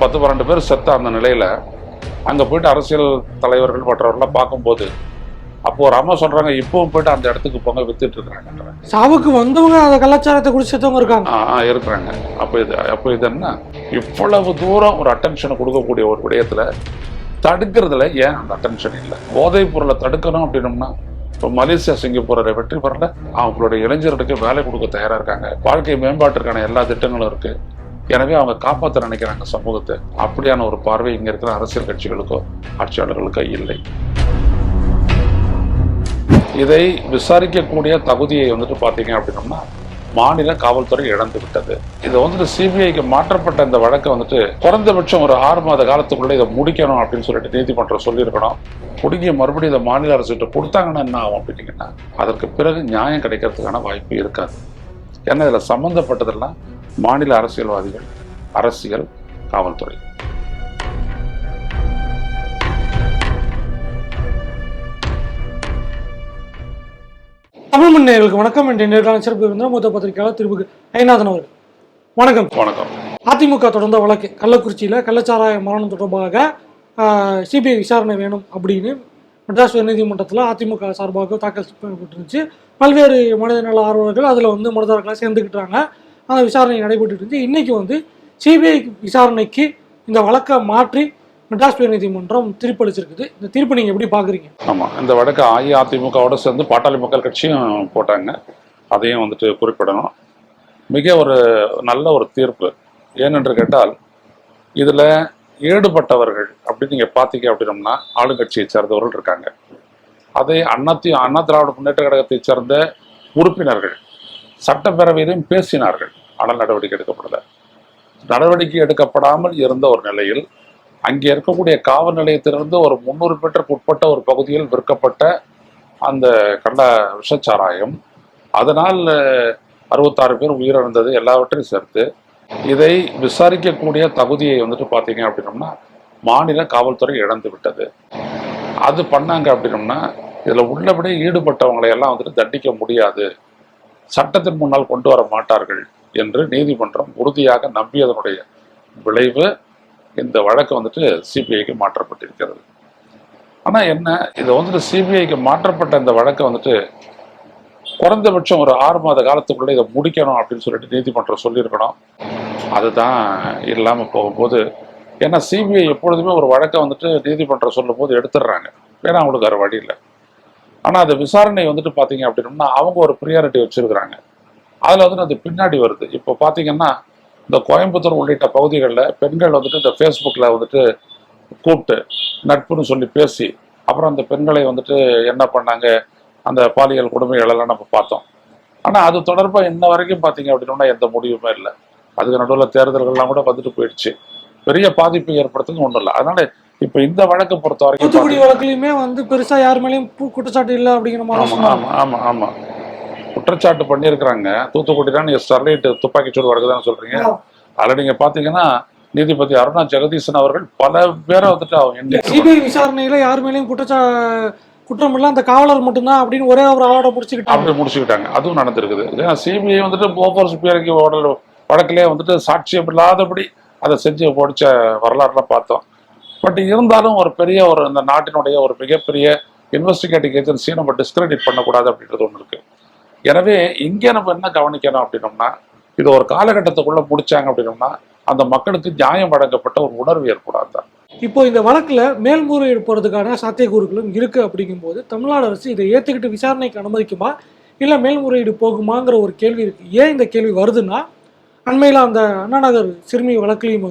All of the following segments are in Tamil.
10-12 பேர் செத்த அந்த நிலையில் அங்கே போயிட்டு அரசியல் தலைவர்கள் மற்றவர்கள்லாம் பார்க்கும்போது அப்போ ஒரு அம்மா சொல்றாங்க, இப்பவும் போயிட்டு அந்த இடத்துக்கு போங்க, வித்துட்டு இருக்காங்க. சாவுக்கு வந்தவங்க அந்த கலாச்சாரத்தை குறித்து செத்தவங்க இருக்காங்க. இருக்கிறாங்க. அப்போ இது என்ன, இவ்வளவு தூரம் ஒரு அட்டென்ஷனை கொடுக்கக்கூடிய ஒரு விடயத்துல தடுக்கிறதுல ஏன் அந்த அட்டென்ஷன் இல்லை? போதைப் பொருளை தடுக்கணும் அப்படின்னோம்னா இப்போ மலேசியா சிங்கப்பூரை வெற்றி பெறல, அவங்களுடைய இளைஞர்களுக்கு வேலை கொடுக்க தயாரா இருக்காங்க, வாழ்க்கை மேம்பாட்டிற்கான எல்லா திட்டங்களும் இருக்கு. எனவே அவங்க காப்பாற்ற நினைக்கிறாங்க சமூகத்தை. அப்படியான ஒரு பார்வை இங்க இருக்கிற அரசியல் கட்சிகளுக்கோ ஆட்சியாளர்களுக்கோ இல்லை. இதை விசாரிக்கக்கூடிய தகுதியை பார்த்தீங்க அப்படின்னோம்னா மாநில காவல்துறை இழந்து விட்டது. இதை சிபிஐக்கு மாற்றப்பட்ட இந்த வழக்கை குறைந்தபட்சம் ஒரு 6 மாத காலத்துக்குள்ள இதை முடிக்கணும் அப்படின்னு சொல்லிட்டு நீதிமன்றம் சொல்லியிருக்கணும். முடிஞ்ச மறுபடியும் இதை மாநில அரசுகிட்ட கொடுத்தாங்கன்னா என்ன ஆகும் அப்படின்னீங்கன்னா அதற்கு பிறகு நியாயம் கிடைக்கிறதுக்கான வாய்ப்பு இருக்காது. ஏன்னா இதில் சம்பந்தப்பட்டதெல்லாம் மாநில அரசியல்வாதிகள், அரசியல், காவல்துறை. தமிழ் மண் நேயர்களுக்கு வணக்கம். என்ற நேர்காணல் சிறப்பு இருந்தால் மூத்த பத்திரிகையாளர் திரு ஐநாதன் அவர்கள். வணக்கம். வணக்கம். அதிமுக தொடர்ந்த வழக்கு கள்ளக்குறிச்சியில் கள்ளச்சாராய மரணம் தொடர்பாக சிபிஐ விசாரணை வேணும் அப்படின்னு மெட்ராஸ் உயர்நீதிமன்றத்தில் அதிமுக சார்பாக தாக்கல் செய்யப்பட்டிருந்துச்சு. பல்வேறு மனிதநல ஆர்வலர்கள் அதில் மனுதாரர்களாக சேர்ந்துக்கிட்டாங்க. அந்த விசாரணை நடைபெற்று இருந்துச்சு. இன்னைக்கு சிபிஐ விசாரணைக்கு இந்த வழக்கை மாற்றி மெட்ராஸ் உயர்நீதிமன்றம் தீர்ப்பளிச்சிருக்குது. இந்த தீர்ப்பு நீங்க எப்படி பாக்குறீங்க? ஆமா, இந்த வழக்கு அஇஅதிமுகவோட சேர்ந்து பாட்டாளி மக்கள் கட்சியும் போட்டாங்க. அதையும் குறிப்பிடணும். மிக ஒரு நல்ல ஒரு தீர்ப்பு. ஏனென்று கேட்டால் இதுல ஈடுபட்டவர்கள் அப்படின்னு நீங்க பாத்தீங்க அப்படின்னோம்னா ஆளுங்கட்சியை சேர்ந்தவர்கள் இருக்காங்க. அதை அண்ணா திராவிட முன்னேற்ற கழகத்தை சேர்ந்த உறுப்பினர்கள் சட்டப்பேரவையிலும் பேசினார்கள். ஆனால் நடவடிக்கை எடுக்கப்படாமல் இருந்த ஒரு நிலையில் அங்கே இருக்கக்கூடிய காவல் நிலையத்திலிருந்து ஒரு 300 மீட்டருக்கு உட்பட்ட ஒரு பகுதியில் விற்கப்பட்ட அந்த கள்ள விஷச்சாராயம், அதனால் 66 பேர் உயிரிழந்தது, எல்லாவற்றையும் சேர்த்து இதை விசாரிக்கக்கூடிய தகுதியை பார்த்தீங்க அப்படின்னோம்னா மாநில காவல்துறை இழந்து விட்டது. அது பண்ணாங்க அப்படின்னோம்னா இதில் உள்ளபடி ஈடுபட்டவங்களை எல்லாம் தண்டிக்க முடியாது, சட்டத்தின் முன்னால் கொண்டு வர மாட்டார்கள் என்று நீதிமன்றம் உறுதியாக நம்பியதனுடைய விளைவு இந்த வழக்கு சிபிஐக்கு மாற்றப்பட்டிருக்கிறது. ஆனால் என்ன, இதை சிபிஐக்கு மாற்றப்பட்ட இந்த வழக்கை குறைந்தபட்சம் ஒரு 6 மாத காலத்துக்குள்ள இதை முடிக்கணும் அப்படின்னு சொல்லிட்டு நீதிமன்றம் சொல்லியிருக்கணும். அதுதான் இல்லாமல் போகும்போது, ஏன்னா சிபிஐ எப்பொழுதுமே ஒரு வழக்கை நீதிமன்றம் சொல்லும் போது எடுத்துடுறாங்க, ஏன்னா அவங்களுக்கு வேறு வழி இல்லை. ஆனால் அந்த விசாரணை பார்த்தீங்க அப்படின்னா அவங்க ஒரு ப்ரியாரிட்டி வச்சிருக்கிறாங்க. அதில் அது பின்னாடி வருது. இப்போ பார்த்தீங்கன்னா இந்த கோயம்புத்தூர் உள்ளிட்ட பகுதிகளில் பெண்கள் இந்த ஃபேஸ்புக்கில் கூப்பிட்டு நட்புன்னு சொல்லி பேசி அப்புறம் அந்த பெண்களை என்ன பண்ணாங்க, அந்த பாலியல் கொடுமைகளெல்லாம் நம்ம பார்த்தோம். ஆனால் அது தொடர்பாக இன்ன வரைக்கும் பார்த்தீங்க அப்படின்னா எந்த முடிவுமே இல்லை. அதுக்கு நடுவில் தேர்தல்கள்லாம் கூட போயிடுச்சு. பெரிய பாதிப்பு ஏற்படுத்துறது ஒன்றும் இல்லை. அதனால இப்போ இந்த வழக்கை பொறுத்த வரைக்கும் தூத்துக்குடி வழக்குலையுமே பெருசாக யார் மேலேயும் குற்றச்சாட்டு இல்லை அப்படிங்கிற மாதிரி. ஆமாம் ஆமாம் குற்றச்சாட்டு பண்ணியிருக்கிறாங்க. தூத்துக்குடினா நீங்கள் ஸ்டெர்லைட் துப்பாக்கிச்சூடு வழக்கு தான் சொல்றீங்க. அதில் நீங்கள் பார்த்தீங்கன்னா நீதிபதி அருணா ஜெகதீசன் அவர்கள் பல பேரை அவங்க சிபிஐ விசாரணையில யார் மேலேயும் குற்றம் இல்லை, அந்த காவலர் மட்டும்தான் அப்படின்னு ஒரே ஒரு ஆளோட முடிச்சுக்கிட்டாங்க. அதுவும் நடந்திருக்குது. ஏன்னா சிபிஐ போஃபோர்ஸ் பேருக்கு வழக்கிலே சாட்சியம் இல்லாதபடி அதை செஞ்சு போடிச்ச வரலாறுலாம் பார்த்தோம். பட் இருந்தாலும் ஒரு பெரிய இந்த நாட்டினுடைய ஒரு மிகப்பெரிய இன்வெஸ்டிகேட்டிங் ஏஜென்சியை நம்ம டிஸ்கிரெடிட் பண்ணக்கூடாது அப்படின்றது ஒன்று இருக்கு. எனவே இங்கே நம்ம என்ன கவனிக்கணும் அப்படின்னோம்னா, இது ஒரு காலகட்டத்துக்குள்ள முடிச்சாங்க அப்படின்னோம்னா அந்த மக்களுக்கு நியாயம் வழங்கப்பட்ட ஒரு உணர்வு ஏற்படாது. இப்போ இந்த வழக்குல மேல்முறையீடு போறதுக்கான சாத்தியக்கூறுகளும் இருக்கு. அப்படிங்கும்போது தமிழ்நாடு அரசு இதை ஏத்துக்கிட்டு விசாரணைக்கு அனுமதிக்குமா இல்லை மேல்முறையீடு போகுமாங்கிற ஒரு கேள்வி இருக்கு. ஏன் இந்த கேள்வி வருதுன்னா, அண்மையில் அந்த அண்ணா நகர் சிறுமி வழக்கிலையும்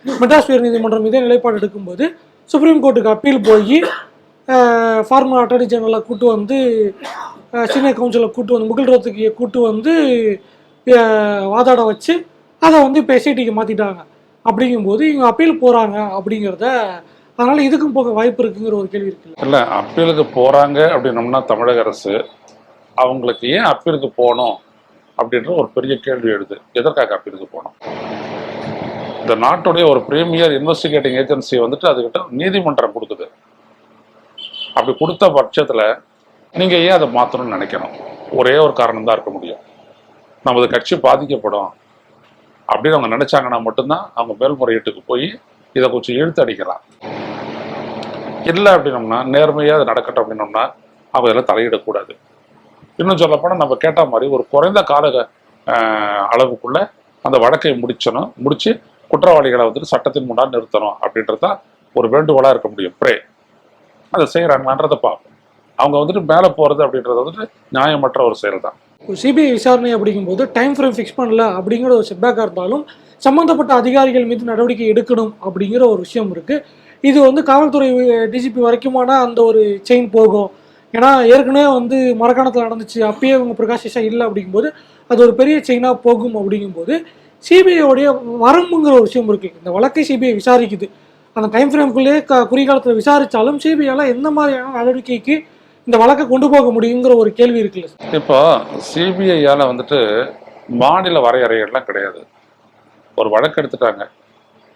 மெட்ராஸ் உயர்நீதிமன்றம் இதே நிலைப்பாடு எடுக்கும்போது சுப்ரீம் கோர்ட்டுக்கு அப்பீல் போய் ஃபார்மர் அட்டார்னி ஜெனரலை கூட்டு சீனியர் கவுன்சிலை கூட்டு முகில் ரோத்துக்கு கூட்டு வாதாட வச்சு அதை இப்போ எஸ்ஐடிக்கு மாற்றிட்டாங்க. அப்படிங்கும்போது இவங்க அப்பீல் போகிறாங்க அப்படிங்கிறத, அதனால் இதுக்கும் போக வாய்ப்பு இருக்குங்கிற ஒரு கேள்வி இருக்குல்ல. இல்லை, அப்பீலுக்கு போகிறாங்க அப்படின்னோம்னா தமிழக அரசு அவங்களுக்கு ஏன் அப்பீலுக்கு போகணும் அப்படின்ற ஒரு பெரிய கேள்வி எழுது. எதற்காக அப்பீலுக்கு போகணும்? இந்த நாட்டுடைய ஒரு பிரீமியர் இன்வெஸ்டிகேட்டிங் ஏஜென்சி அதுக்கிட்ட நீதிமன்றம் கொடுக்குது. அப்படி கொடுத்த பட்சத்தில் நீங்கள் ஏன் அதை மாற்றணும்னு நினைக்கணும்? ஒரே ஒரு காரணம் தான் இருக்க முடியும். நமது கட்சி பாதிக்கப்படும், அப்படின்னு அவங்க நினைச்சாங்கன்னா மட்டும்தான் அவங்க மேல்முறையீட்டுக்கு போய் இதை கொஞ்சம் இழுத்து அடிக்கலாம். இல்லை அப்படின்னோம்னா நேர்மையாக அது நடக்கட்டும் அப்படின்னோம்னா அவங்க இதெல்லாம் தலையிடக்கூடாது. இன்னும் சொல்லப்போனால் நம்ம கேட்ட மாதிரி ஒரு குறைந்த கால அளவுக்குள்ள அந்த வழக்கை முடிச்சு குற்றவாளிகளை வந்துட்டு சட்டத்தின் முன்னால் நிறுத்தணும் அப்படின்றது தான் ஒரு வேண்டுகோளாக இருக்க முடியும். அதை செய்கிறாங்களான்றதை பார்ப்போம். அவங்க வந்துட்டு மேலே போகிறது அப்படின்றது வந்துட்டு நியாயமற்ற ஒரு செயல் தான். சிபிஐ விசாரணை அப்படிங்கும்போது டைம் ஃப்ரேம் ஃபிக்ஸ் பண்ணல அப்படிங்கிற ஒரு செட்பேக்காக இருந்தாலும் சம்மந்தப்பட்ட அதிகாரிகள் மீது நடவடிக்கை எடுக்கணும் அப்படிங்கிற ஒரு விஷயம் இருக்குது. இது வந்து காவல்துறை டிஜிபி வரைக்குமான அந்த ஒரு செயின் போகும். ஏன்னா ஏற்கனவே வந்து மரக்காணத்தில் நடந்துச்சு, அப்பயே இவங்க பிரகாஷ் ஈஷா இல்லை அப்படிங்கும்போது அது ஒரு பெரிய செயினாக போகும். அப்படிங்கும்போது சிபிஐயோடைய வரம்புங்கிற ஒரு விஷயம் இருக்குது. இந்த வழக்கை சிபிஐ விசாரிக்குது, அந்த டைம் ஃப்ரேம்குள்ளேயே குறுகாலத்தில் விசாரித்தாலும் சிபிஐயால் எந்த மாதிரியான நடவடிக்கைக்கு இந்த வழக்கை கொண்டு போக முடியுங்கிற ஒரு கேள்வி இருக்குல்ல. இப்போ சிபிஐயால் வந்துட்டு மாநில வரையறைகள்லாம் கிடையாது. ஒரு வழக்கு எடுத்துட்டாங்க,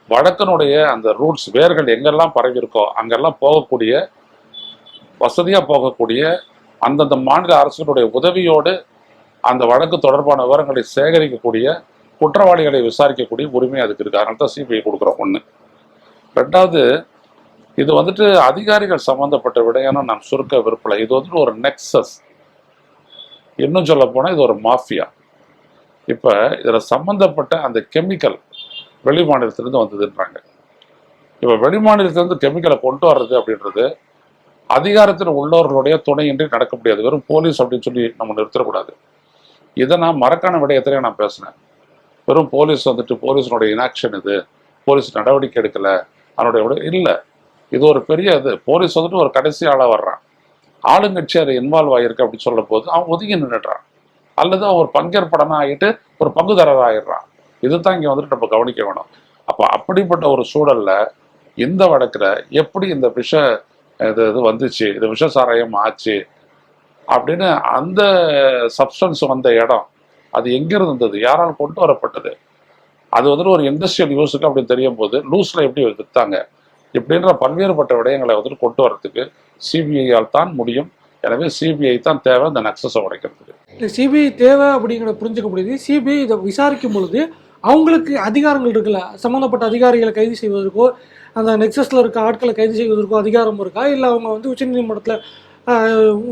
வழக்கினுடைய அந்த ரூட்ஸ் வேர்கள் எங்கெல்லாம் பரவி இருக்கோ அங்கெல்லாம் போகக்கூடிய வசதியாக போகக்கூடிய அந்தந்த மாநில அரசுகளுடைய உதவியோடு அந்த வழக்கு தொடர்பான விவரங்களை சேகரிக்கக்கூடிய குற்றவாளிகளை விசாரிக்கக்கூடிய உரிமை அதுக்கு இருக்கு. அதனால தான் சிபிஐ கொடுக்குறோம். ஒன்று. ரெண்டாவது, இது வந்துட்டு அதிகாரிகள் சம்பந்தப்பட்ட விடயம்னு நான் சுருக்க விருப்பலை. இது வந்துட்டு ஒரு நெக்ஸஸ். இன்னும் சொல்ல போனால் இது ஒரு மாஃபியா. இப்போ இதில் சம்பந்தப்பட்ட அந்த கெமிக்கல் வெளி மாநிலத்திலிருந்து வந்ததுன்றாங்க. இப்போ வெளி மாநிலத்திலிருந்து கெமிக்கலை கொண்டு வர்றது அப்படின்றது அதிகாரத்தில் உள்ளவர்களுடைய துணையின்றி நடக்க முடியாது. வெறும் போலீஸ் அப்படின்னு சொல்லி நம்ம நிறுத்தக்கூடாது. இதை நான் மரக்கான விடயத்திலே நான் பேசினேன். வெறும் போலீஸ் வந்துட்டு போலீஸினுடைய இனாக்ஷன், இது போலீஸ் நடவடிக்கை எடுக்கலை அதனுடைய இல்லை. இது ஒரு பெரிய இது. போலீஸ் வந்துட்டு ஒரு கடைசி ஆளாக வர்றான், ஆளுங்கட்சி அதை இன்வால்வ் ஆகிருக்கு அப்படின்னு சொல்லும் போது அவன் ஒதுங்கி நின்றுடுறான், அல்லது அவன் ஒரு பங்கேற்படனா ஆகிட்டு ஒரு பங்குதாரராக ஆயிடுறான். இதுதான் இங்கே வந்துட்டு நம்ம கவனிக்க வேணும். அப்போ அப்படிப்பட்ட ஒரு சூழல்ல இந்த வழக்கில் எப்படி இந்த இது வந்துச்சு, இந்த விஷ சாராயம் ஆச்சு அப்படின்னு அந்த சப்ஸ்டன்ஸ் வந்த இடம் அது எங்கிருந்து இருந்தது, யாரால் கொண்டு வரப்பட்டது, அது வந்துட்டு ஒரு இண்டஸ்ட்ரியல் யூஸுக்கு அப்படின்னு தெரியும் போது லூஸில் எப்படி விற்றாங்க இப்படின்ற பல்வேறுபட்ட விடயங்களை வந்துட்டு கொண்டு வரதுக்கு சிபிஐயால் தான் முடியும். எனவே சிபிஐ தான் தேவை இந்த நக்சஸை உடைக்கிறதுக்கு. சிபிஐ தேவை அப்படிங்கிறத புரிஞ்சுக்க முடியுது. சிபிஐ இதை விசாரிக்கும் பொழுது அவங்களுக்கு அதிகாரங்கள் இருக்குல்ல, சம்மந்தப்பட்ட அதிகாரிகளை கைது செய்வதற்கோ அந்த நெக்ஸஸில் இருக்க ஆட்களை கைது செய்வதற்கோ அதிகாரம் இருக்கா? இல்லை அவங்க வந்து உச்சநீதிமன்றத்தில்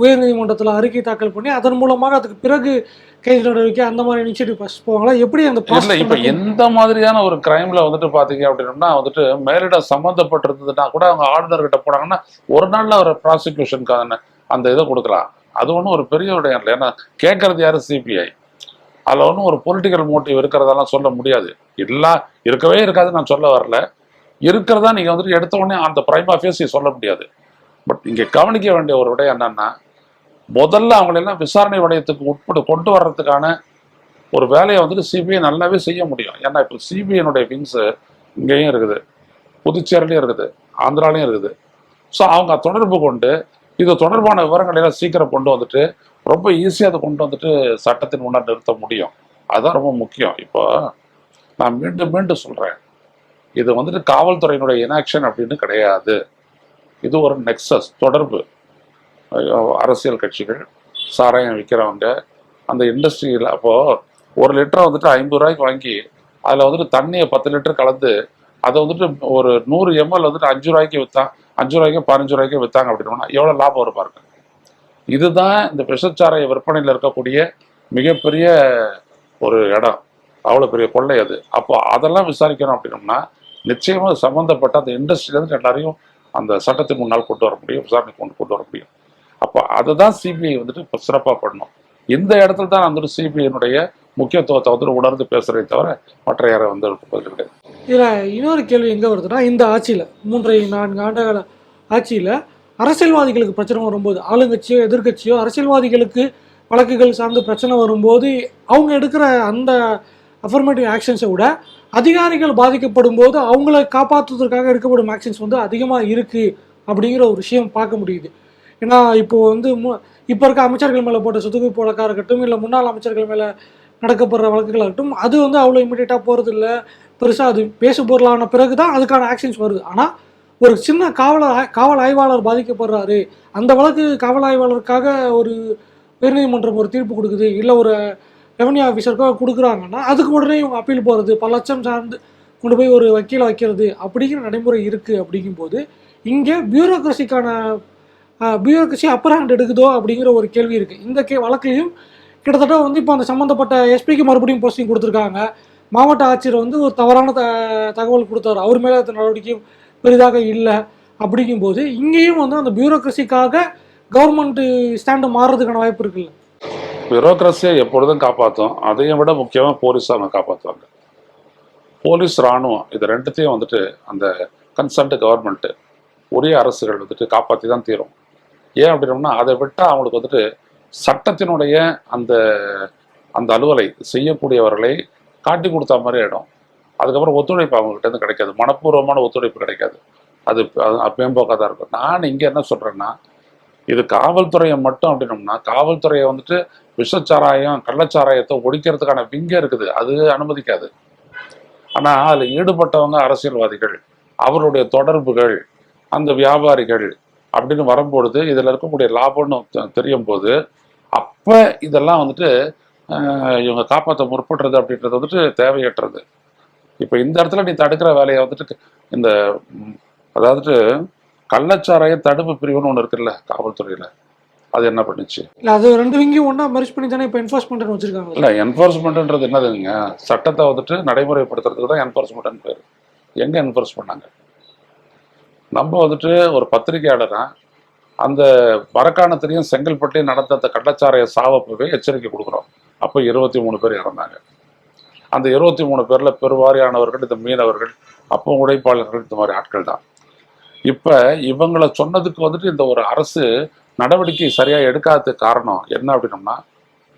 உயர்நீதிமன்றத்தில் அறிக்கை தாக்கல் பண்ணி அதன் மூலமாக அதுக்கு பிறகு கைது நடவடிக்கை அந்த மாதிரி இனிஷியேட்டிவ் ஃபர்ஸ்ட் போவாங்களா? எப்படி அந்த இல்லை, இப்போ எந்த மாதிரியான ஒரு கிரைம்ல வந்துட்டு பார்த்தீங்க அப்படின்னா வந்துட்டு மேலிடம் சம்மந்தப்பட்டிருந்ததுன்னா கூட அவங்க ஆளுநர்கிட்ட போனாங்கன்னா ஒரு நாளில் ஒரு ப்ராசிக்யூஷனுக்கான அந்த இதை கொடுக்கலாம். அது ஒன்றும் ஒரு பெரிய விடயம் இல்லை. ஏன்னா கேட்கறது யாரு? சிபிஐ. அதில் ஒன்றும் ஒரு பொலிட்டிக்கல் மோட்டிவ் இருக்கிறதெல்லாம் சொல்ல முடியாது. இருக்கவே இருக்காது நான் சொல்ல வரல. இருக்கிறதா நீங்கள் வந்துட்டு எடுத்த உடனே அந்த பிரைமா ஃபேஸை சொல்ல முடியாது. பட் இங்கே கவனிக்க வேண்டிய ஒரு விடயம் என்னன்னா, முதல்ல அவங்களெல்லாம் விசாரணை விடயத்துக்கு கொண்டு வர்றதுக்கான ஒரு வேலையை வந்துட்டு சிபிஐ நல்லாவே செய்ய முடியும். ஏன்னா இப்போ சிபிஐனுடைய விங்ஸு இங்கேயும் இருக்குது, புதுச்சேரிலையும் இருக்குது, ஆந்திராலையும் இருக்குது. ஸோ அவங்க தொடர்பு கொண்டு இது தொடர்பான விவரங்களை எல்லாம் சீக்கிரம் கொண்டு வந்துட்டு ரொம்ப ஈஸியாக அதை கொண்டு வந்துட்டு சட்டத்தின் முன்னால் நிறுத்த முடியும். அதுதான் ரொம்ப முக்கியம். இப்போ நான் மீண்டும் சொல்கிறேன், இது வந்துட்டு காவல்துறையினுடைய இனாக்ஷன் அப்படின்னு கிடையாது. இது ஒரு நெக்ஸஸ் தொடர்பு. அரசியல் கட்சிகள், சாராயம் விற்கிறவங்க, அந்த இண்டஸ்ட்ரியில் அப்போது ஒரு லிட்டரை வந்துட்டு 50 ரூபாய்க்கு வாங்கி அதில் வந்துட்டு தண்ணியை 10 லிட்டர் கலந்து அதை வந்துட்டு ஒரு 100 ml வந்துட்டு 5 ரூபாய்க்கு விற்றான், 5 ரூபாய்க்கு 15 ரூபாய்க்கு விற்றாங்க அப்படின்னா எவ்வளோ லாபம் வரும் பாருங்க. இதுதான் இந்த விஷச்சாராய விற்பனையில் இருக்கக்கூடிய மிகப்பெரிய ஒரு இடம், அவ்வளோ பெரிய கொள்ளை அது. அப்போ அதெல்லாம் விசாரிக்கணும் அப்படின்னோம்னா நிச்சயமாக சம்மந்தப்பட்ட அந்த இண்டஸ்ட்ரியிலேருந்து எல்லாரையும் அந்த சட்டத்தின் முன்னால் கொண்டு வர முடியும், விசாரணைக்கு கொண்டு வர முடியும். அப்போ அதை தான் சிபிஐ வந்துட்டு இப்போ சிறப்பாக பண்ணணும். இந்த இடத்துல தான் வந்துட்டு சிபிஐனுடைய முக்கியத்துவத்தை வந்துட்டு உணர்ந்து பேசுறதை தவிர மற்ற யாரை வந்து கிடையாது. இதில் இன்னொரு கேள்வி எங்கே வருதுன்னா, இந்த ஆட்சியில் 3-4 ஆண்டுகால ஆட்சியில் அரசியல்வாதிகளுக்கு பிரச்சனை வரும்போது, ஆளுங்கட்சியோ எதிர்கட்சியோ அரசியல்வாதிகளுக்கு வழக்குகள் சார்ந்து பிரச்சனை வரும்போது அவங்க எடுக்கிற அந்த அஃபர்மேட்டிவ் ஆக்ஷன்ஸை விட அதிகாரிகள் பாதிக்கப்படும் போது அவங்கள காப்பாற்றுவதற்காக எடுக்கப்படும் ஆக்ஷன்ஸ் வந்து அதிகமாக இருக்குது அப்படிங்கிற ஒரு விஷயம் பார்க்க முடியுது. ஏன்னா இப்போது வந்து இப்போ இருக்க அமைச்சர்கள் மேலே போட்ட சொத்துக்குவிப்பு வழக்காக இருக்கட்டும், இல்லை முன்னாள் அமைச்சர்கள் மேலே நடக்கப்படுற வழக்குகளாக இருக்கட்டும், அது வந்து அவ்வளோ இமீடியட்டாக போகிறது இல்லை. பெருசாக அது பேசு பொருளான பிறகு தான் அதுக்கான ஆக்ஷன்ஸ் வருது. ஆனால் ஒரு சின்ன காவல் ஆய்வாளர் பாதிக்கப்படுறாரு, அந்த வழக்கு காவல் ஆய்வாளருக்காக ஒரு உயர்நீதிமன்றம் ஒரு தீர்ப்பு கொடுக்குது, இல்லை ஒரு ரெவன்யூ ஆஃபீஸருக்கோ கொடுக்குறாங்கன்னா அதுக்கு உடனே இவங்க அப்பீல் போகிறது, பல லட்சம் சார்ந்து கொண்டு போய் ஒரு வக்கீலை வைக்கிறது அப்படிங்கிற நடைமுறை இருக்குது. அப்படிங்கும்போது இங்கே பியூரோக்ரஸி அப்பர் ஹேண்ட் எடுக்குதோ அப்படிங்கிற ஒரு கேள்வி இருக்குது. இந்த வழக்கிலையும் கிட்டத்தட்ட வந்து இப்போ அந்த சம்மந்தப்பட்ட எஸ்பிக்கு மறுபடியும் போஸ்டிங் கொடுத்துருக்காங்க. மாவட்ட ஆட்சியர் வந்து ஒரு தவறான தகவல் கொடுத்தாரு, அவர் மேலே நடவடிக்கை பெரிதாக இல்லை. அப்படிங்கும்போது இங்கேயும் வந்து அந்த பியூரோக்ரஸிக்காக கவர்மெண்ட் ஸ்டாண்டு மாறுறதுக்கான வாய்ப்பு இருக்குல்ல? பியூரோக்ரஸியை எப்பொழுதும் காப்பாற்றும். அதையும் விட முக்கியமாக போலீஸ் அவங்க காப்பாற்றுவாங்க. போலீஸ், இராணுவம் இது ரெண்டுத்தையும் வந்துட்டு அந்த கன்சர்ன்ட் கவர்மெண்ட்டு, உரிய அரசுகள் வந்துட்டு காப்பாற்றி தான் தீரும். ஏன் அப்படின்னோம்னா அதை விட்டால் அவங்களுக்கு வந்துட்டு சட்டத்தினுடைய அந்த அந்த அலுவலை செய்யக்கூடியவர்களை காட்டி கொடுத்தா மாதிரி ஆகிடும். அதுக்கப்புறம் ஒத்துழைப்பு அவங்ககிட்ட கிடைக்காது, மனப்பூர்வமான ஒத்துழைப்பு கிடைக்காது. அது மேம்போக்காக தான் இருக்கும். நான் இங்கே என்ன சொல்கிறேன்னா, இது காவல்துறையை மட்டும் அப்படின்னோம்னா காவல்துறையை வந்துட்டு விஷச்சாராயம் கள்ளச்சாராயத்தை ஒழிக்கிறதுக்கான விங்கே இருக்குது, அது அனுமதிக்காது. ஆனால் அதில் ஈடுபட்டவங்க அரசியல்வாதிகள், அவருடைய தொடர்புகள், அந்த வியாபாரிகள் அப்படின்னு வரும்பொழுது இதில் இருக்கக்கூடிய லாபம்னு தெரியும் போது அப்போ இதெல்லாம் வந்துட்டு இவங்க காப்பாற்ற முற்படுறது அப்படின்றது வந்துட்டு தேவையற்றது. இப்போ இந்த இடத்துல நீ தடுக்கிற வேலையை வந்துட்டு இந்த அதாவது கள்ளச்சாராய தடுப்பு பிரிவுன்னு ஒன்று இருக்குல்ல காவல்துறையில், அது என்ன பண்ணுச்சு? இல்லை, அது ரெண்டு விங்கையும் ஒன்றா மெர்ஜ் பண்ணி தானே இப்போ என்ஃபோர்ஸ்மெண்ட் வச்சுருக்காங்க. இல்லை, என்ஃபோர்ஸ்மெண்ட்ன்றது என்னதுங்க? சட்டத்தை வந்துட்டு நடைமுறைப்படுத்துறதுக்கு தான் என்ஃபோர்ஸ்மெண்ட்னு பேர். எங்கே என்ஃபோர்ஸ் பண்ணாங்க? நம்ம வந்துட்டு ஒரு பத்திரிகையாளராக அந்த மரக்காணத்திலையும் செங்கல்பட்டையும் நடந்த அந்த கள்ளச்சாராய சாவப்பவே எச்சரிக்கை கொடுக்குறோம். அப்போ 23 பேர் இறந்தாங்க. அந்த 23 பேரில் பெருவாரியானவர்கள் இந்த மீனவர்கள், அப்போ உழைப்பாளர்கள், இந்த மாதிரி ஆட்கள் தான். இப்போ இவங்களை சொன்னதுக்கு வந்துட்டு இந்த ஒரு அரசு நடவடிக்கை சரியாக எடுக்காததுக்கு காரணம் என்ன அப்படின்னோம்னா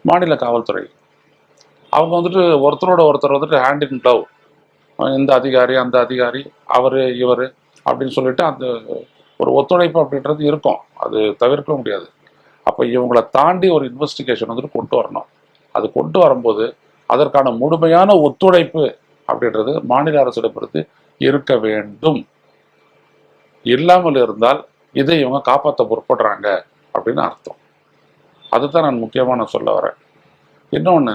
மாநில காவல்துறை. அவங்க வந்துட்டு ஒருத்தரோட ஒருத்தர் வந்துட்டு ஹேண்ட் இன் க்ளவ், இந்த அதிகாரி அந்த அதிகாரி அவர் இவர் அப்படின்னு சொல்லிட்டு அந்த ஒரு ஒத்துழைப்பு அப்படின்றது இருக்கும், அது தவிர்க்க முடியாது. அப்போ இவங்களை தாண்டி ஒரு இன்வெஸ்டிகேஷன் வந்துட்டு கொண்டு வரணும். அது கொண்டு வரும்போது அதற்கான முழுமையான ஒத்துழைப்பு அப்படின்றது மாநில அரசிடமிருந்து இருக்க வேண்டும். இல்லாமல் இருந்தால் இதை இவங்க காப்பாற்ற முற்படுறாங்க அப்படின்னு அர்த்தம். அதுதான் நான் முக்கியமாக சொல்ல வரேன். இன்னொன்று,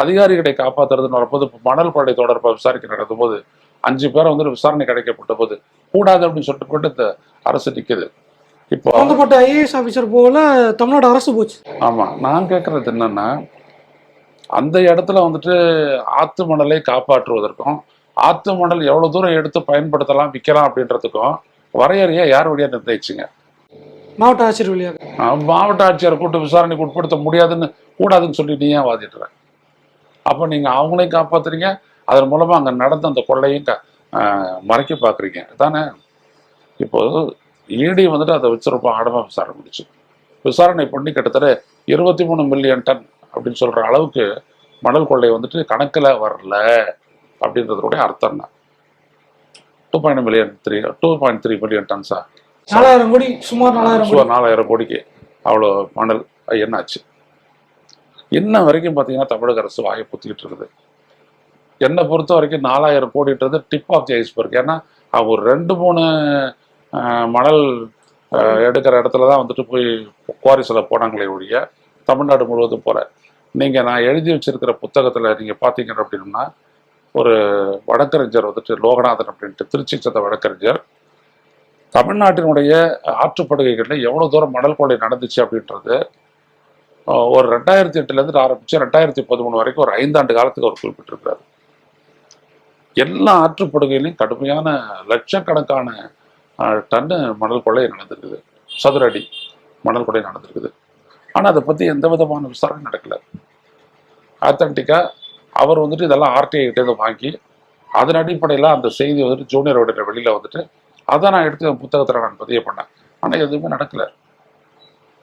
அதிகாரிகளை காப்பாற்றுறதுன்னு வரும்போது இப்போ மணல் கொள்ளை தொடர்பாக விசாரிக்கை நடக்கும் போது 5 பேரை வந்துட்டு விசாரணை கிடைக்கப்பட்ட போது கூடாது அப்படின்னு சொல்லிட்டு கொண்டு இந்த அரசு நிற்குது. இப்போ சம்பந்தப்பட்ட ஐஏஎஸ் ஆஃபீஸர் போல தமிழ்நாடு அரசு போச்சு. ஆமாம், நான் கேட்குறது என்னன்னா, அந்த இடத்துல வந்துட்டு ஆத்து மணலை காப்பாற்றுவதற்கும் ஆத்து மணல் எவ்வளோ தூரம் எடுத்து பயன்படுத்தலாம் விற்கலாம் அப்படின்றதுக்கும் வரையறையை யார் வழியாக நிர்ணயிச்சுங்க? மாவட்ட ஆட்சியர் வழியாக. மாவட்ட ஆட்சியர் கூட்டு விசாரணைக்கு உட்படுத்த முடியாதுன்னு கூடாதுன்னு சொல்லி நீ ஏன் வாதிடுற? அப்போ நீங்கள் அவங்களையும் காப்பாற்றுறீங்க, அதன் மூலமாக அங்கே நடந்த அந்த கொள்ளையும் மறைக்க பார்க்குறீங்க தானே? இப்போது ஈடி வந்துட்டு அதை வச்சு ரொம்ப ஆழமாக விசாரணை முடிச்சு விசாரணை பண்ணி கிட்டத்தட்ட 23 மில்லியன் டன் அப்படின்னு சொல்கிற அளவுக்கு மணல் கொள்ளை வந்துட்டு கணக்கில் வரல அப்படின்றதுடைய அர்த்தம் தான். 2.3 மில்லியன் டன்ஸா? 4000 கோடி, சுமார் 4000 கோடிக்கு அவ்வளோ மணல் என்னாச்சு? இன்ன வரைக்கும் பார்த்தீங்கன்னா தமிழக அரசு வாயை புத்திக்கிட்டு இருக்குது. என்னை பொறுத்த வரைக்கும் 4000 கோடின்றது டிப் ஆஃப் தி ஐஸ்பர்க். ஏன்னா ஒரு 2-3 மணல் எடுக்கிற இடத்துல தான் வந்துட்டு போய் குவாரிஸில் போனாங்களே ஒழிய தமிழ்நாடு முழுவதும் போல. நீங்கள் நான் எழுதி வச்சிருக்கிற புத்தகத்தில் நீங்கள் பார்த்தீங்க அப்படின்னா ஒரு வழக்கறிஞர் வந்துட்டு லோகநாதன் அப்படின்ட்டு திருச்சி சேர்ந்த வழக்கறிஞர் தமிழ்நாட்டினுடைய ஆற்றுப்படுகைகளில் எவ்வளோ தூரம் மணல் கொள்ளை நடந்துச்சு அப்படின்றது ஒரு 2008 ஆரம்பித்து 2013 வரைக்கும் ஒரு 5 ஆண்டு காலத்துக்கு அவர் குறிப்பிட்டிருக்கிறார். எல்லா ஆற்றுப்படுகையிலையும் கடுமையான லட்சக்கணக்கான டன்னு மணல் கொள்ளை நடந்திருக்குது, சதுர அடி மணல் கொள்ளை நடந்திருக்குது. ஆனால் அதை பற்றி எந்த விதமான விசாரணை நடக்கல. ஆத்தன்டிக்காக அவர் வந்துட்டு இதெல்லாம் ஆர்டிஐ கிட்டேருந்து வாங்கி அதன் அடிப்படையில் அந்த செய்தி வந்துட்டு ஜூனியர் ஆடிட்டர் வெளியில் வந்துட்டு அதை நான் எடுத்து என் புத்தகத்தில் நான் பதிவு பண்ணேன். ஆனால் எதுவுமே நடக்கலை.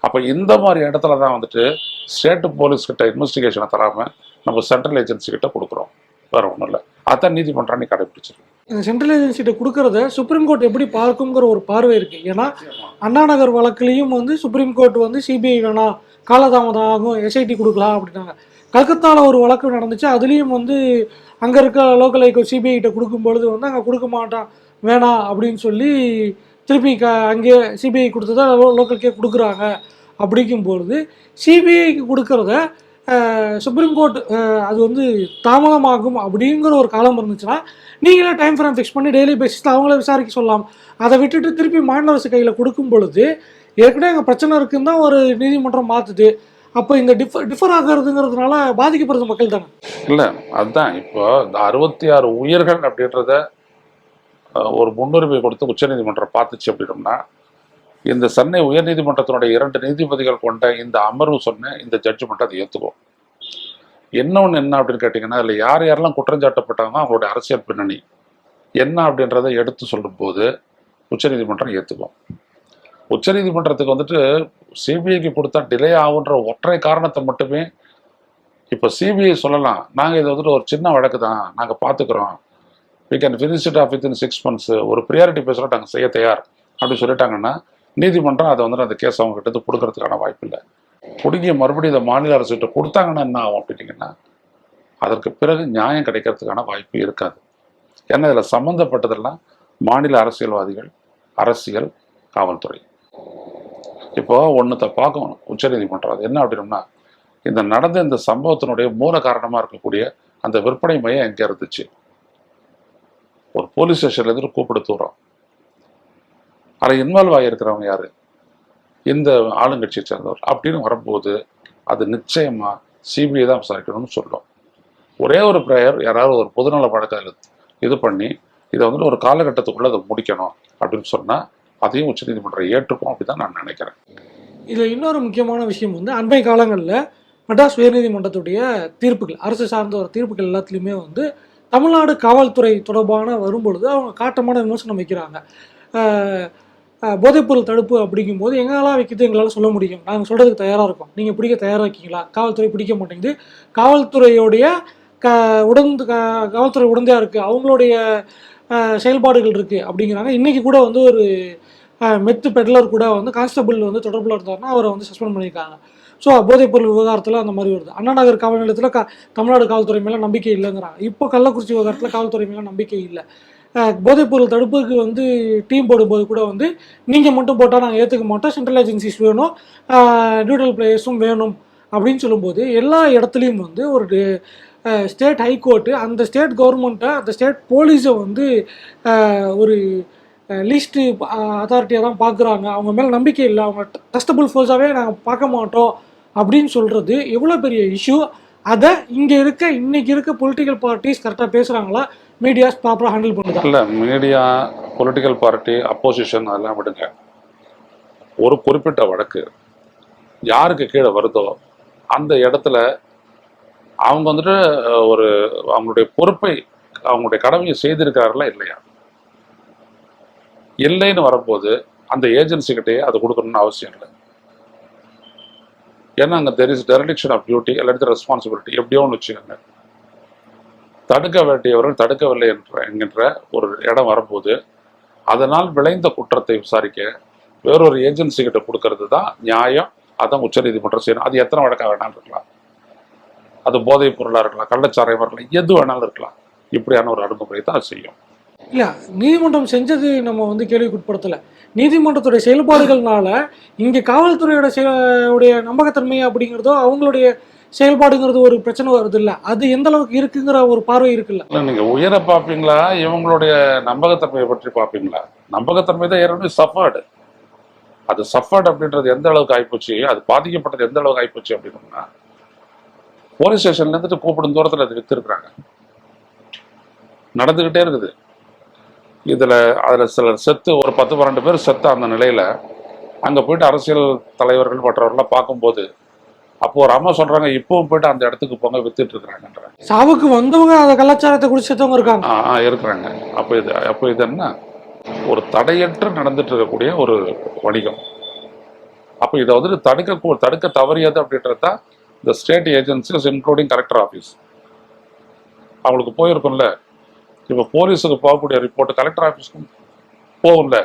அப்போ இந்த மாதிரி இடத்துல தான் வந்துட்டு ஸ்டேட் போலீஸ்கிட்ட இன்வெஸ்டிகேஷனை தராமல் நம்ம சென்ட்ரல் ஏஜென்சி கிட்ட கொடுக்குறோம், வேற ஒன்றும் இல்லை. அதான் நீதிமன்றம் கடைபிடிச்சிருக்கு. இந்த சென்ட்ரல் ஏஜென்சிகிட்ட கொடுக்கறத சுப்ரீம் கோர்ட் எப்படி பார்க்குங்கிற ஒரு பார்வை இருக்குது. ஏன்னா அண்ணா நகர் வழக்குலையும் வந்து சுப்ரீம் கோர்ட் வந்து சிபிஐ வேணாம், காலதாமதம் ஆகும், எஸ்ஐடி கொடுக்கலாம் அப்படின்னாங்க. கல்கத்தாவில் ஒரு வழக்கு நடந்துச்சு, அதுலேயும் வந்து அங்கே இருக்க லோக்கல் ஐகோ சிபிஐ கிட்ட கொடுக்கும்பொழுது வந்து அங்கே கொடுக்க மாட்டான், வேணாம் அப்படின்னு சொல்லி திருப்பி அங்கே சிபிஐ கொடுத்ததா லோக்கலுக்கே கொடுக்குறாங்க. அப்படிங்கும்பொழுது சிபிஐக்கு கொடுக்கறத சுப்ரீம் கோர்ட் அது வந்து தாமதமாகும் அப்படிங்கிற ஒரு காலம் இருந்துச்சுன்னா நீங்களே டைம் ஃப்ரேம் ஃபிக்ஸ் பண்ணி டெய்லி பேசிஸில் அவங்கள விசாரிக்க சொல்லலாம். அதை விட்டுட்டு திருப்பி மாநில அரசு கையில் கொடுக்கும் பொழுது ஏற்கனவே அங்கே பிரச்சனை இருக்குன்னு தான் ஒரு நீதிமன்றம் மாற்றுது. அப்போ இந்த டிஃபர் ஆகிறதுங்கிறதுனால பாதிக்கப்படுறது மக்கள் தானே. இல்லை, அதுதான் இப்போ இந்த 66 உயிர்கள் அப்படின்றத ஒரு முன்னுரிமை கொடுத்து உச்சநீதிமன்றம் பார்த்துச்சு அப்படின்னோம்னா, இந்த சென்னை உயர்நீதிமன்றத்தினுடைய 2 நீதிபதிகள் கொண்ட இந்த அமர்வு சொன்ன இந்த ஜட்ஜ்மெண்ட் அதை ஏற்றுக்கும். இன்னொன்று என்ன அப்படின்னு கேட்டிங்கன்னா, அதில் யார் யாரெல்லாம் குற்றஞ்சாட்டப்பட்டாங்க அவங்களுடைய அரசியல் பின்னணி என்ன அப்படின்றத எடுத்து சொல்லும்போது உச்சநீதிமன்றம் ஏற்றுக்கும். உச்சநீதிமன்றத்துக்கு வந்துட்டு சிபிஐக்கு கொடுத்தா டிலே ஆகுன்ற ஒற்றை காரணத்தை மட்டுமே இப்போ சிபிஐ சொல்லலாம், நாங்கள் இதை வந்துட்டு ஒரு சின்ன வழக்கு தான், நாங்கள் பார்த்துக்குறோம், we can finish it off within 6 months, ஒரு ப்ரியாரிட்டி பேசுகிறோம், நாங்கள் செய்ய தயார் அப்படின்னு சொல்லிட்டாங்கன்னா நீதிமன்றம் அதை வந்துட்டு அந்த கேஸ் அவங்க கிட்ட கொடுக்கறதுக்கான வாய்ப்பு இல்லை. பிடுங்கி மறுபடியும் இதை மாநில அரசுகிட்ட கொடுத்தாங்கன்னா என்ன ஆகும் அப்படின்னீங்கன்னா, அதற்கு பிறகு நியாயம் கிடைக்கிறதுக்கான வாய்ப்பு இருக்காது. ஏன்னா இதில் சம்மந்தப்பட்டதெல்லாம் மாநில அரசியல்வாதிகள், அரசியல், காவல்துறை. இப்போ ஒன்றுத்தை பார்க்கணும் உச்சநீதிமன்றம், அது என்ன அப்படின்னோம்னா, இந்த நடந்த இந்த சம்பவத்தினுடைய மூல காரணமாக இருக்கக்கூடிய அந்த விற்பனை மையம் எங்கே இருந்துச்சு, ஒரு போலீஸ் ஸ்டேஷன்லேருந்து கூப்பிட்டு தூரம் அதில் இன்வால்வ் ஆகியிருக்கிறவங்க யாரு, இந்த ஆளுங்கட்சியை சேர்ந்தவர் அப்படின்னு வரும்போது அது நிச்சயமாக சிபிஐ தான் விசாரிக்கணும்னு சொல்லும். ஒரே ஒரு ப்ரேயர் யாராவது ஒரு பொதுநல வழக்கு இது பண்ணி இதை வந்துட்டு ஒரு காலகட்டத்துக்குள்ளே அதை முடிக்கணும் அப்படின்னு சொன்னால் அதையும் உச்சநீதிமன்றம் ஏற்றுக்கும் அப்படி தான் நான் நினைக்கிறேன். இதில் இன்னொரு முக்கியமான விஷயம் வந்து அண்மை காலங்களில் மெட்ராஸ் உயர்நீதிமன்றத்துடைய தீர்ப்புகள், அரசு சார்ந்த ஒரு தீர்ப்புகள் எல்லாத்துலேயுமே வந்து தமிழ்நாடு காவல்துறை தொடர்பான வரும்பொழுது அவங்க காட்டமான விமர்சனம் வைக்கிறாங்க. போதைப்பொருள் தடுப்பு அப்படிங்கும்போது எங்களால் வைக்கிறது எங்களால் சொல்ல முடியும், நாங்கள் சொல்கிறதுக்கு தயாராக இருக்கோம், நீங்கள் பிடிக்க தயாராக இருக்கீங்களா, காவல்துறை பிடிக்க மாட்டேங்குது, காவல்துறையோடைய காவல்துறை உடந்தையாக இருக்குது, அவங்களுடைய செயல்பாடுகள் இருக்குது அப்படிங்கிறாங்க. இன்றைக்கி கூட வந்து ஒரு மெத்து பெட்லர் கூட வந்து கான்ஸ்டபிள் வந்து தொடர்பில் இருந்தார்னா அவரை வந்து சஸ்பெண்ட் பண்ணியிருக்காங்க. ஸோ போதைப்பொருள் விவகாரத்தில் அந்த மாதிரி வருது. அண்ணா நகர் காவல் நிலையத்தில் தமிழ்நாடு காவல்துறை மேலே நம்பிக்கை இல்லைங்கிறாங்க. இப்போ கள்ளக்குறிச்சி விவகாரத்தில் காவல்துறை மேலே நம்பிக்கை இல்லை. போதைப்பொருள் தடுப்புக்கு வந்து டீம் போடும்போது கூட வந்து நீங்கள் மட்டும் போட்டால் நாங்கள் ஏற்றுக்க மாட்டோம், சென்ட்ரல் ஏஜென்சிஸ் வேணும், நியூட்ரல் பிளேயர்ஸும் வேணும் அப்படின்னு சொல்லும்போது எல்லா இடத்துலையும் வந்து ஒரு ஸ்டேட் ஹைகோர்ட்டு அந்த ஸ்டேட் கவர்மெண்ட்டை அந்த ஸ்டேட் போலீஸை வந்து ஒரு லீஸ்ட்டு அத்தாரிட்டியாக தான் பார்க்குறாங்க, அவங்க மேலே நம்பிக்கை இல்லை, அவங்க ட்ரஸ்டபுள் ஃபோர்ஸாகவே நாங்கள் பார்க்க மாட்டோம் அப்படின்னு சொல்கிறது எவ்வளோ பெரிய இஷ்யூ. அதை இங்கே இன்னைக்கு இருக்க பொலிட்டிக்கல் பார்ட்டிஸ் கரெக்டாக பேசுகிறாங்களா, மீடியாஸ் ப்ராப்பராக ஹேண்டில் பண்ணுதா? இல்லை, மீடியா, பொலிட்டிக்கல் பார்ட்டி, அப்போசிஷன் அதெல்லாம் விடுங்க. ஒரு குறிப்பிட்ட வழக்கு யாருக்கு கீழே வருதோ அந்த இடத்துல அவங்க வந்துட்டு ஒரு அவங்களுடைய பொறுப்பை, அவங்களுடைய கடமையை செய்திருக்காருல இல்லையா, இல்லைன்னு வரும்போது அந்த ஏஜென்சி கிட்டேயே அது கொடுக்கணும்னு அவசியம் இல்லை. ஏன்னா அங்கே தெர் இஸ் டெரிடிக்ஷன் ஆஃப் டியூட்டி அல்லது ரெஸ்பான்சிபிலிட்டி எப்படியோ ஒன்று வச்சுக்கோங்க. தடுக்க வேண்டியவர்கள் தடுக்கவில்லை என்கின்ற ஒரு இடம் வரும்போது அதனால் விளைந்த குற்றத்தை விசாரிக்க வேறொரு ஏஜென்சி கிட்ட கொடுக்கறது தான் நியாயம். அதான் உச்சநீதிமன்றம் செய்யணும். அது எத்தனை வழக்காக வேணாலும் இருக்கலாம், அது போதைப் பொருளாக இருக்கலாம், கள்ளச்சாராயமாக இருக்கலாம், எது வேணாலும் இருக்கலாம். இப்படியான ஒரு அணுகுமுறை தான் அது செய்யும். இல்லை, நீதிமன்றம் செஞ்சது நம்ம வந்து கேள்விக்குட்படுத்தலை. நீதிமன்றத்துடைய செயல்பாடுகள்னால இங்கே காவல்துறையோட உடைய நம்பகத்தன்மை அப்படிங்கிறதோ அவங்களுடைய செயல்பாடுங்கிறது ஒரு பிரச்சனை வருது இல்லை, அது எந்த அளவுக்கு இருக்குங்கிற ஒரு பார்வை இருக்குல்ல. இல்லை, நீங்கள் உயர பார்ப்பீங்களா இவங்களுடைய நம்பகத்தன்மையை பற்றி பார்ப்பீங்களா? நம்பகத்தன்மை தான் ஏற்கனவே சஃபர்டு. அது சஃபர்டு அப்படின்றது எந்த அளவுக்கு ஆகிப்போச்சு, அது பாதிக்கப்பட்டது எந்த அளவுக்கு ஆகிப்போச்சு அப்படின்னா, போலீஸ் ஸ்டேஷன்ல இருந்துட்டு கூப்பிடும் தூரத்தில் அது வித்துருக்குறாங்க, நடந்துக்கிட்டே இருக்குது. அதில் சிலர் செத்து ஒரு 10-12 பேர் செத்த அந்த நிலையில் அங்கே போயிட்டு அரசியல் தலைவர்கள் மற்றவர்கள்லாம் பார்க்கும்போது அப்போ ஒரு அம்மா சொல்கிறாங்க, இப்பவும் போயிட்டு அந்த இடத்துக்கு போங்க, வித்துட்டு இருக்கிறாங்கன்ற. சாவுக்கு வந்தவங்க அந்த கலாச்சாரத்தை குறித்து செத்தவங்க இருக்காங்க இருக்கிறாங்க. அப்போ இது என்ன, ஒரு தடையற்று நடந்துட்டு இருக்கக்கூடிய ஒரு வணிகம். அப்போ இதை வந்துட்டு தடுக்க தவறியது அப்படின்றது தான் இந்த state agencies including collector office அவங்களுக்கு போயிருக்கும்ல. இப்போ போலீஸுக்கு போகக்கூடிய ரிப்போர்ட் கலெக்டர் ஆஃபீஸ்க்கும் போகும்ல,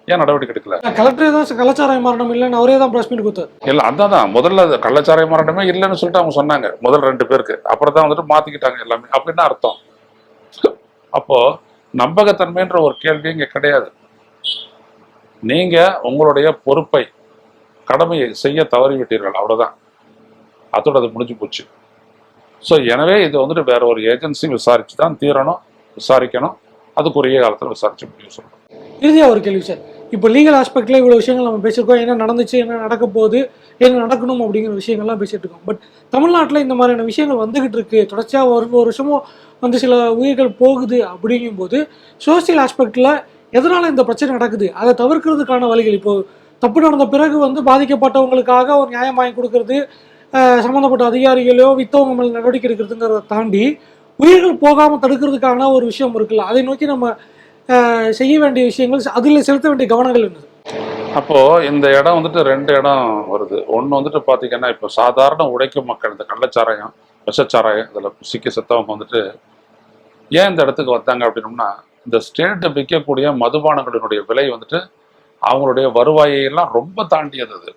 ஏன் நடவடிக்கை எடுக்கல? கலெக்டரே தான் கள்ளச்சாராய மரணம் இல்லைன்னு அவரே தான் பிரஸ் மீட் கொடுத்தாரு. இல்லை, அதான் முதல்ல கள்ளச்சாராய மரணமே இல்லைன்னு சொல்லிட்டு அவங்க சொன்னாங்க முதல் 2 பேருக்கு. அப்புறம் தான் வந்துட்டு மாற்றிக்கிட்டாங்க எல்லாமே. அப்படின்னு அர்த்தம். அப்போ நம்பகத்தன்மைன்ற ஒரு கேள்வி இங்கே கிடையாது. நீங்கள் உங்களுடைய பொறுப்பை, கடமையை செய்ய தவறிவிட்டீர்கள், அவ்வளோதான். அதோட அது முடிஞ்சு போச்சு. ஸோ எனவே இது வந்துட்டு வேற ஒரு ஏஜென்சி விசாரிச்சு தான் தீரணும், விசாரிக்கணும். அது குறுகிய காலத்தில் விசாரிச்சு முடியும் சொல்லணும். இறுதியாக ஒரு கேள்வி சார், இப்போ லீகல் ஆஸ்பெக்டில் இவ்வளோ விஷயங்கள் நம்ம பேசியிருக்கோம், என்ன நடந்துச்சு, என்ன நடக்க போகுது, என்ன நடக்கணும் அப்படிங்கிற விஷயங்கள்லாம் பேசிட்டு இருக்கோம். பட் தமிழ்நாட்டில் இந்த மாதிரியான விஷயங்கள் வந்துகிட்டு இருக்கு, தொடர்ச்சியாக ஒரு வருஷமும் வந்து சில உயிர்கள் போகுது. அப்படிங்கும்போது சோசியல் ஆஸ்பெக்டில் எதனால் இந்த பிரச்சனை நடக்குது, அதை தவிர்க்கிறதுக்கான வழிகள், இப்போது தப்பு நடந்த பிறகு வந்து பாதிக்கப்பட்டவங்களுக்காக ஒரு நியாயம் வாங்கி கொடுக்கறது, சம்மந்தப்பட்ட அதிகாரிகளோ வித்தவங்க மேலே நடவடிக்கை எடுக்கிறதுங்கிறத தாண்டி உயிர்கள் போகாமல் தடுக்கிறதுக்கான ஒரு விஷயம் இருக்குல்ல, அதை நோக்கி நம்ம செய்ய வேண்டிய விஷயங்கள், அதில் செலுத்த வேண்டிய கவனங்கள் என்னது? அப்போ இந்த இடம் வந்துட்டு 2 இடம் வருது. ஒன்று வந்துட்டு பார்த்தீங்கன்னா, இப்போ சாதாரண உழைக்கும் மக்கள் இந்த கள்ளச்சாராயம், விஷச்சாராயம் இதில் சிக்கி செத்தவங்க வந்துட்டு ஏன் இந்த இடத்துக்கு வந்தாங்க அப்படின்னோம்னா, இந்த ஸ்டேட்டை விற்கக்கூடிய மதுபானங்களினுடைய விலை வந்துட்டு அவங்களுடைய வருவாயெல்லாம் ரொம்ப தாண்டியது. அது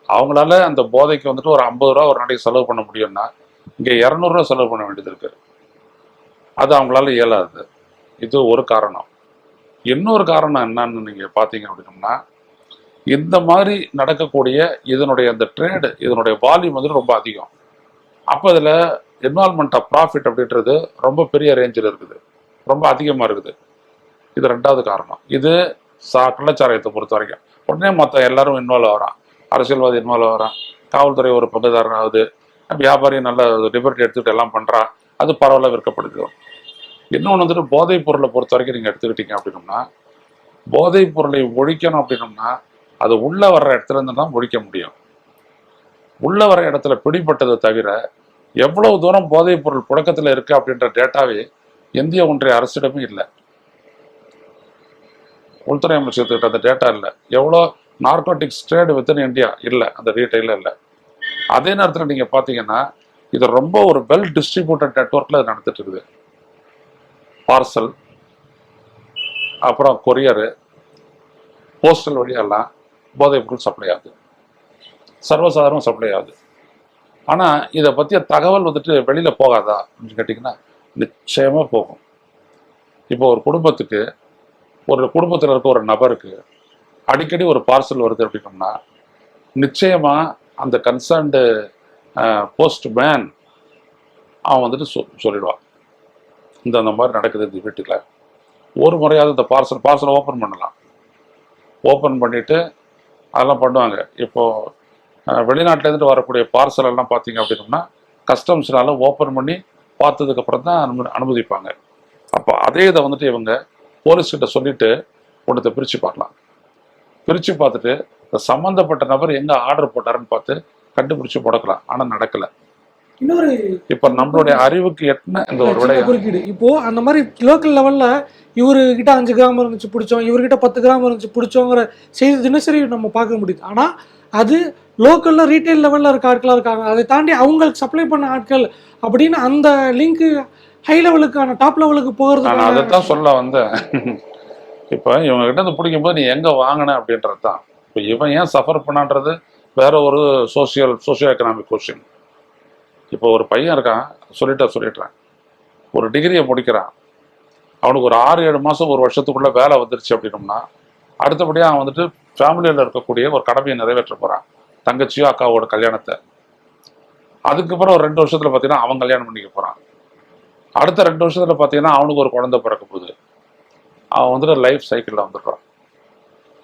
அவங்களால அந்த போதைக்கு வந்துட்டு ஒரு 50 ரூபா ஒரு நாளைக்கு செலவு பண்ண முடியும்னா, இங்கே 200 ரூபா செலவு பண்ண வேண்டியது இருக்கு. அது அவங்களால இயலாது. இது ஒரு காரணம். இன்னொரு காரணம் என்னன்னு நீங்க பார்த்தீங்க அப்படின்னோம்னா, இந்த மாதிரி நடக்கக்கூடிய இதனுடைய அந்த ட்ரேடு, இதனுடைய வால்யூம் வந்து ரொம்ப அதிகம். அப்போ இதில் இன்வால்மெண்ட் ஆஃப் ப்ராஃபிட் அப்படின்றது ரொம்ப பெரிய ரேஞ்சில் இருக்குது, ரொம்ப அதிகமாக இருக்குது. இது 2வது காரணம். இது கள்ளச்சாராயத்தை பொறுத்த வரைக்கும் உடனே மொத்தம் எல்லாரும் இன்வால்வ் ஆகிறான். அரசியல்வாதி இன்வால்வ் ஆகிறான், காவல்துறை ஒரு பங்குதாரன் ஆகுது, வியாபாரி நல்ல லிபர்ட்டி எடுத்துக்கிட்டு எல்லாம் பண்ணுறான், அது பரவலாக விற்கப்படுது. இன்னொன்று வந்துட்டு போதைப் பொருளை பொறுத்த வரைக்கும் நீங்கள் எடுத்துக்கிட்டீங்க அப்படின்னோம்னா, போதைப் பொருளை ஒழிக்கணும் அப்படின்னோம்னா அது உள்ள வர்ற இடத்துல இருந்து தான் ஒழிக்க முடியும். உள்ள வர இடத்துல பிடிப்பட்டதை தவிர எவ்வளவு தூரம் போதைப் பொருள் புழக்கத்தில் இருக்கு அப்படின்ற டேட்டாவே இந்திய ஒன்றிய அரசிடமே இல்லை. உள்துறை அமைச்சர்கிட்ட அந்த டேட்டா இல்லை. எவ்வளோ நார்கோட்டிக்ஸ் ட்ரேடு வித்தின் இந்தியா இல்லை, அந்த ரீட்டைல இல்லை. அதே நேரத்தில் நீங்கள் பார்த்தீங்கன்னா இது ரொம்ப ஒரு வெல் டிஸ்ட்ரிபியூட்டட் நெட்ஒர்க்கில் இது நடந்துட்டு இருக்குது. பார்சல், அப்புறம் கொரியரு, போஸ்டல் வழியெல்லாம் போதைப் பொருள் சப்ளை ஆகுது, சர்வசாதாரணம் சப்ளை ஆகுது. ஆனால் இதை பற்றிய தகவல் வந்துட்டு வெளியில் போகாதா அப்படின்னு கேட்டிங்கன்னா நிச்சயமாக போகும். இப்போ ஒரு குடும்பத்தில் இருக்க ஒரு நபருக்கு அடிக்கடி ஒரு பார்சல் வருது அப்படின்னோம்னா நிச்சயமாக அந்த கன்சர்ன்டு போஸ்ட் மேன் அவன் வந்துட்டு சொல்லிடுவான், அந்த மாதிரி நடக்குது இந்த வீட்டுல. ஒரு முறையாவது இந்த பார்சலை ஓப்பன் பண்ணலாம். ஓப்பன் பண்ணிட்டு அதெல்லாம் பண்ணுவாங்க. இப்போ வெளிநாட்டிலேருந்து வரக்கூடிய பார்சல் எல்லாம் பார்த்தீங்க அப்படின்னோம்னா கஸ்டம்ஸ்னால ஓப்பன் பண்ணி பார்த்ததுக்கு அப்புறம் தான் அனுமதிப்பாங்க. அப்போ அதே இதை வந்துட்டு இவங்க போலீஸ்கிட்ட சொல்லிட்டு ஒன்றத்தை பிரித்து பார்க்கலாம். பிரித்து பார்த்துட்டு சம்மந்தப்பட்ட நபர் எங்கே ஆர்டர் போட்டாருன்னு பார்த்து கண்டுபிடிச்சு போடக்கலாம். ஆனால் நடக்கலை. இன்னொரு இப்போ நம்மளுடைய அறிவுக்கு எட்டின இந்த ஒரு விடை குறுக்கீடு. இப்போ அந்த மாதிரி லோக்கல் லெவல்ல இவர்கிட்ட 5 கிராம் இருந்துச்சு பிடிச்சோம், இவர்கிட்ட 10 கிராம் இருந்துச்சு பிடிச்சோங்கிற செய்தி தினசரி நம்ம பார்க்க முடியுது. ஆனா அது லோக்கல்ல ரீட்டைல் லெவல்ல இருக்க ஆட்களா இருக்காங்க. அதை தாண்டி அவங்களுக்கு சப்ளை பண்ண ஆட்கள் அப்படின்னு அந்த லிங்க் ஹை லெவலுக்கான டாப் லெவலுக்கு போகிறது. நான் அதைத்தான் சொல்ல வந்தேன். இப்போ இவங்க கிட்ட இருந்து பிடிக்கும் போது நீ எங்க வாங்கின அப்படின்றது தான். இப்போ இவன் ஏன் சஃபர் பண்ணான்றது வேற ஒரு சோசியோ எக்கனாமிக் கொஸ்டின். இப்போ ஒரு பையன் இருக்கான், சொல்லிட்டேன், ஒரு டிகிரியை முடிக்கிறான், அவனுக்கு ஒரு 6-7 மாதம் 1 வருஷத்துக்குள்ள வேலை வந்துருச்சு அப்படின்னோம்னா அடுத்தபடியாக அவன் வந்துட்டு ஃபேமிலியில் இருக்கக்கூடிய ஒரு கடமையை நிறைவேற்ற போகிறான், தங்கச்சியோ அக்காவோட கல்யாணத்தை. அதுக்கப்புறம் ஒரு 2 வருஷத்தில் பார்த்தீங்கன்னா அவன் கல்யாணம் பண்ணிக்க போகிறான். அடுத்த 2 வருஷத்தில் பார்த்தீங்கன்னா அவனுக்கு ஒரு குழந்தை பிறக்க போகுது. அவன் வந்துட்டு லைஃப் சைக்கிளில் வந்துடுறான்.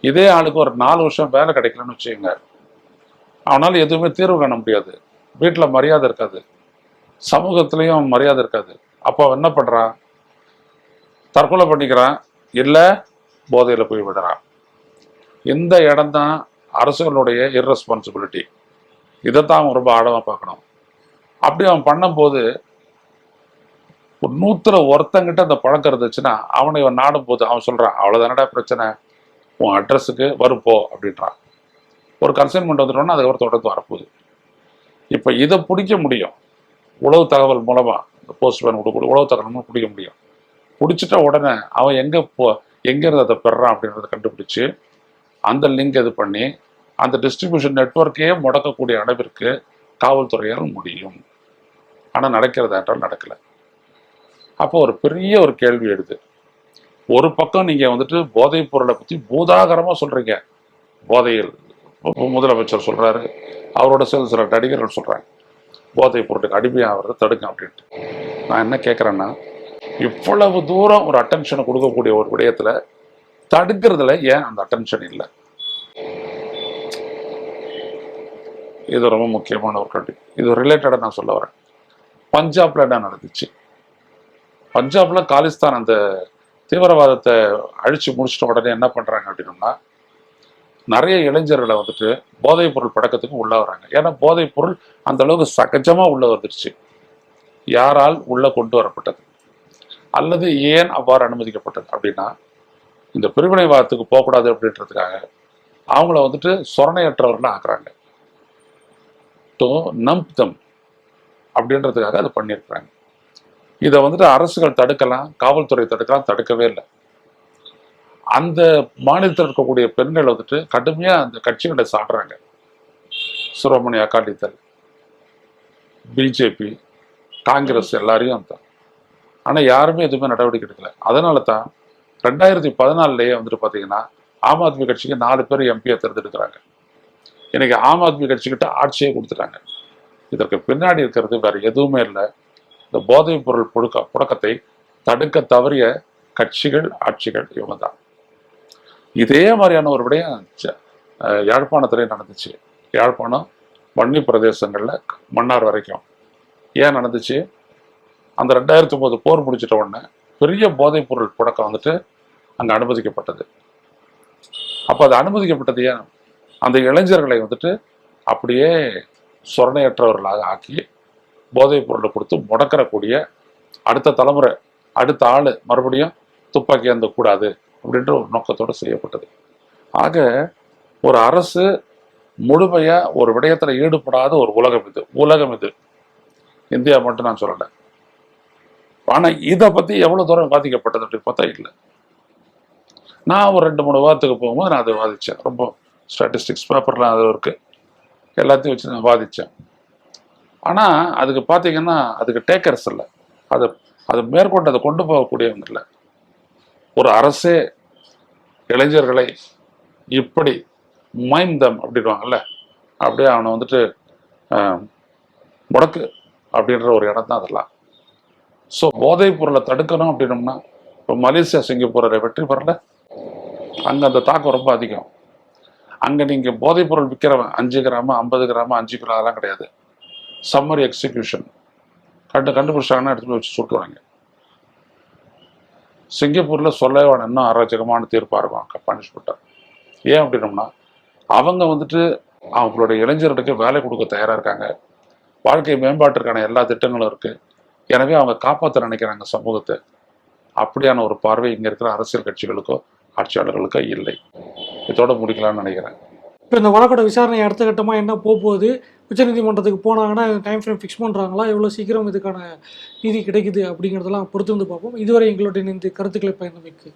இதே ஆளுக்கு ஒரு 4 வருஷம் வேலை கிடைக்கலன்னு வச்சுக்கோங்க, அவனால் எதுவுமே தீர்வு காண முடியாது. வீட்டில் மரியாதை இருக்காது, சமூகத்திலையும் மரியாதை இருக்காது. அப்போ அவன் என்ன பண்ணுறான்? தற்கொலை பண்ணிக்கிறான், இல்லை போதையில் போய் விடுறான். இந்த இடம் தான் அரசுகளுடைய இர்ரெஸ்பான்சிபிலிட்டி. இதைத்தான் அவன் ரொம்ப ஆழமாக பார்க்கணும். அப்படி அவன் பண்ணும்போது ஒரு 100ல் ஒருத்தங்கிட்ட அந்த பழக்கம் இருந்துச்சுன்னா அவனை இவன் நாடும் போது அவன் சொல்கிறான், அவ்வளோதானடா பிரச்சனை, உன் அட்ரஸுக்கு வருப்போ அப்படின்றான். ஒரு கன்சைன்மெண்ட் வந்துட்டோன்னா அதுக்கப்புறம் தொடர்ந்து வரப்போகுது. இப்போ இதை பிடிக்க முடியும் உளவு தகவல் மூலமாக. இந்த போஸ்ட்மேன் கொடுக்கக்கூடிய உளவு தகவல் மூலம் பிடிக்க முடியும். பிடிச்சிட்ட உடனே அவன் எங்கேருந்து அதை பெறான் அப்படின்றத கண்டுபிடிச்சி அந்த லிங்க் இது பண்ணி அந்த டிஸ்ட்ரிபியூஷன் நெட்வொர்க்கையே முடக்கக்கூடிய அளவிற்கு காவல்துறையால் முடியும். ஆனால் நடக்கிறதா என்றால் நடக்கலை. அப்போ ஒரு பெரிய ஒரு கேள்வி எடுது. ஒரு பக்கம் நீங்கள் வந்துட்டு போதைப் பொருளை பற்றி பூதாகரமாக சொல்கிறீங்க, போதையில் முதலமைச்சர் சொல்கிறாரு, அவரோட சில நடிகர்கள் சொல்கிறாங்க. போதைப் பொருளுக்கு அடிமையாகிறத தடுங்க அப்படின்ட்டு. நான் என்ன கேட்குறேன்னா, இவ்வளவு தூரம் ஒரு அட்டென்ஷனை கொடுக்கக்கூடிய ஒரு விடயத்துல தடுக்கிறதுல ஏன் அந்த அட்டென்ஷன் இல்லை? இது ரொம்ப முக்கியமான ஒரு கேள்வி. இது ரிலேட்டடாக நான் சொல்ல வரேன். பஞ்சாப்ல என்ன நடந்துச்சு? பஞ்சாப்ல காலிஸ்தான் அந்த தீவிரவாதத்தை அழிச்சு முடிச்சிட்ட உடனே என்ன பண்றாங்க அப்படின்னா, நிறைய இளைஞர்களை வந்துட்டு போதைப் பொருள் பழக்கத்துக்கு உள்ள வராங்க. ஏன்னா போதைப் பொருள் அந்த அளவுக்கு சகஜமா உள்ள வந்துருச்சு. யாரால் உள்ள கொண்டு வரப்பட்டது அல்லது ஏன் அவ்வாறு அனுமதிக்கப்பட்டது அப்படின்னா, இந்த பிரிவினைவாதத்துக்கு போகக்கூடாது அப்படின்றதுக்காக அவங்கள வந்துட்டு சொரணையற்றவர்கள் ஆக்குறாங்க. டு நம்ப் தம் அப்படின்றதுக்காக அதை பண்ணியிருக்கிறாங்க. இதை வந்துட்டு அரசுகள் தடுக்கலாம், காவல்துறை தடுக்கலாம், தடுக்கவே இல்லை. அந்த மாநிலத்தில் இருக்கக்கூடிய பெண்கள் வந்துட்டு கடுமையா அந்த கட்சிகளை சாடுறாங்க. சிரோமணி அகாலிதள், பிஜேபி, காங்கிரஸ் எல்லாரையும் தான். ஆனா யாருமே எதுவுமே நடவடிக்கை எடுக்கல. அதனால தான் 2014 வந்துட்டு பாத்தீங்கன்னா ஆம் ஆத்மி கட்சிக்கு 4 பேர் எம்பியை தேர்ந்தெடுக்கிறாங்க. இன்னைக்கு ஆம் ஆத்மி கட்சிக்கிட்ட ஆட்சியே கொடுத்துட்டாங்க. இதற்கு பின்னாடி இருக்கிறது வேற எதுவுமே இல்லை. இந்த போதைப் பொருள் புழக்கத்தை தடுக்க தவறிய கட்சிகள், ஆட்சிகள் இவங்க தான். இதே மாதிரியான ஒரு விடயம் யாழ்ப்பாணத்திலே நடந்துச்சு. யாழ்ப்பாணம் வன்னி பிரதேசங்கள்ல மன்னார் வரைக்கும் ஏன் நடந்துச்சு? அந்த 2009 போர் முடிச்சிட்ட உடனே பெரிய போதைப் பொருள் புழக்கம் வந்துட்டு அங்க அனுமதிக்கப்பட்டது. அப்ப அது அனுமதிக்கப்பட்டது ஏன்? அந்த இளைஞர்களை வந்துட்டு அப்படியே சொரணையற்றவர்களாக ஆக்கி போதைப் பொருளை கொடுத்து முடக்கிறக்கூடிய அடுத்த தலைமுறை, அடுத்த ஆளு மறுபடியும் துப்பாக்கி அந்த கூடாது அப்படின்ற ஒரு நோக்கத்தோடு செய்யப்பட்டது. ஆக ஒரு அரசு முழுமையா ஒரு விடயத்துல ஈடுபடாத ஒரு உலகம் இது. இந்தியா மட்டும் நான் சொல்லலை. ஆனா இதை பத்தி எவ்வளவு தூரம் பாதிக்கப்பட்டது அப்படின்னு பார்த்தா இல்லை. நான் ஒரு 2-3 வாரத்துக்கு போகும்போது நான் அதை வாதிச்சேன். ரொம்ப ஸ்டாட்டிஸ்டிக்ஸ் பேப்பர்லாம் அது இருக்கு, எல்லாத்தையும் வச்சு நான் வாதிச்சேன். ஆனா அதுக்கு பார்த்தீங்கன்னா அதுக்கு டேக்கர்ஸ் இல்லை, அது மேற்கொண்டு அதை கொண்டு போகக்கூடியவங்க இல்லை. ஒரு அரசே இளைஞர்களை இப்படி மைந்தம் அப்படின்வாங்கல்ல, அப்படியே அவனை வந்துட்டு முடக்கு அப்படின்ற ஒரு இடம் தான் அதெல்லாம். ஸோ போதைப் பொருளை தடுக்கணும் அப்படின்னோம்னா, இப்போ மலேசியா, சிங்கப்பூரை வெற்றி பெறல, அங்கே அந்த தாக்கம் ரொம்ப அதிகம். அங்கே நீங்கள் போதைப் பொருள் விற்கிறவன் 5 கிராம் 50 கிராம் 5 கிலோ அதெல்லாம் கிடையாது. சம்மரி எக்ஸிக்யூஷன் கண்டுபிடிச்சாங்கன்னா எடுத்து போய் வச்சு சுட்டுவாங்க. சிங்கப்பூர்ல சொல்லவே வேணும், இன்னும் அராஜகமான தீர்ப்பாக இருக்கும் பனிஷ்மெண்ட்டாக. ஏன் அப்படின்னோம்னா, அவங்க வந்துட்டு அவங்களுடைய இளைஞர்களுக்கு வேலை கொடுக்க தயாராக இருக்காங்க. வாழ்க்கை மேம்பாட்டிற்கான எல்லா திட்டங்களும் இருக்கு. எனவே அவங்க காப்பாற்ற நினைக்கிறாங்க சமூகத்தை. அப்படியான ஒரு பார்வை இங்க இருக்கிற அரசியல் கட்சிகளுக்கோ ஆட்சியாளர்களுக்கோ இல்லை. இதோட முடிக்கலாம்னு நினைக்கிறேன். இப்போ இந்த வழக்கோட விசாரணை அடுத்த கட்டமாக என்ன போகுது? உச்சநீதிமன்றத்துக்கு போனாங்கன்னா டைம் ஃப்ரேம் ஃபிக்ஸ் பண்ணுறாங்களா? எவ்வளோ சீக்கிரம் இதுக்கான நீதி கிடைக்குது அப்படிங்கிறதெல்லாம் பொறுத்து வந்து பார்ப்போம். இதுவரை எங்களுடைய இந்த கருத்துக்களை பயந்தமைக்கு